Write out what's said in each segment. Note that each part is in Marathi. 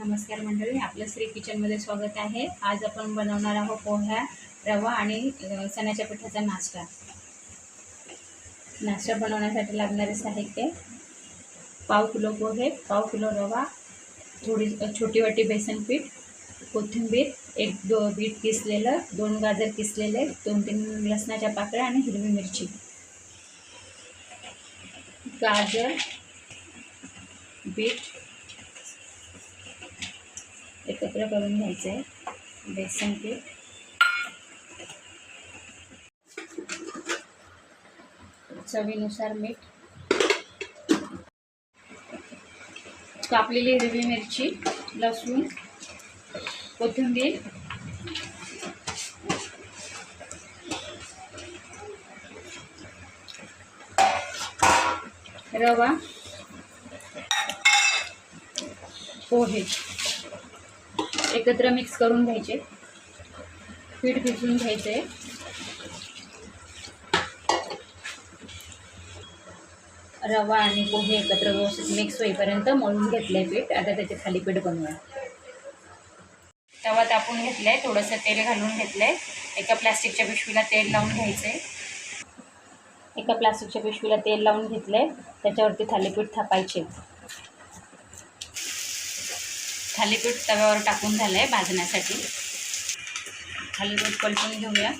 नमस्कार मंडळी, आपलं श्री किचनमध्ये स्वागत आहे। आज आपण बनवणार आहोत पोहा, रवा आणि चण्याच्या पिठाचा नाश्ता। नाश्ता बनवण्यासाठी लागणारे साहित्य: पाव किलो पोहे, पाव किलो रवा, थोडी छोटी वाटी बेसन पीठ, कोथिंबीर, एक बीट किसलेलं, 2 गाजर किसलेले, 2-3 लसणाच्या पाकळ्या आणि हिरवी मिरची। गाजर, बीट एकत्र करून घ्यायचे आहे, बेसन पीठ, चवीनुसार मीठ, कापलेली हिरवी मिरची, लसूण, कोथिंबीर, रवा, पोहे एकत्र मिक्स करून घ्यायचे, पीठ भिजवून घ्यायचे। रवा आणि पोहे एकत्र व्यवस्थित मिक्स होईपर्यंत मळून घेतले पीठ। आता त्याचे थालीपीठ बनवूया। तवा तापून घेतलाय, थोडंसं तेल घालून घेतलंय, एका प्लास्टिकच्या पिशवीला तेल लावून घ्यायचे। एका प्लास्टिकच्या पिशवीला तेल लावून घेतलंय, त्याच्यावरती थालीपीठ थापायचे। थालीपीठ तव्यावर टाकून झालंय भाजण्यासाठी। थालीपीठ पलटून घेऊया,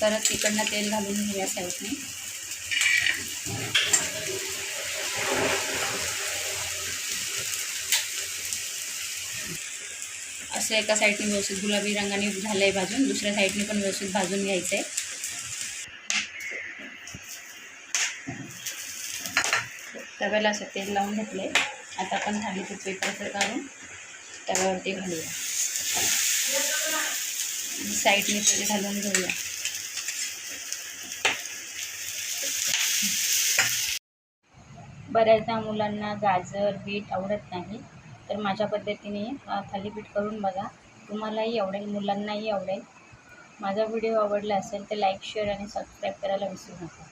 परत तिकडनं तेल घालून घेऊया साईडने। असं एका साईडने व्यवस्थित गुलाबी रंगाने झालंय भाजून, दुसऱ्या साईडने पण व्यवस्थित भाजून घ्यायचंय। तव्याला असं तेल लावून घेतलंय। आता आपण थालीपीठ पेपरचं काढून तव्यावरती घालूया, साईडने तेल घालून घेऊया। बऱ्याचदा मुलांना गाजर, बीट आवडत नाही, तर माझ्या पद्धतीने थालीपीठ करून बघा, तुम्हालाही आवडेल, मुलांनाही आवडेल। माझा व्हिडिओ आवडला असेल तर लाईक, शेअर आणि सबस्क्राईब करायला विसरू नका।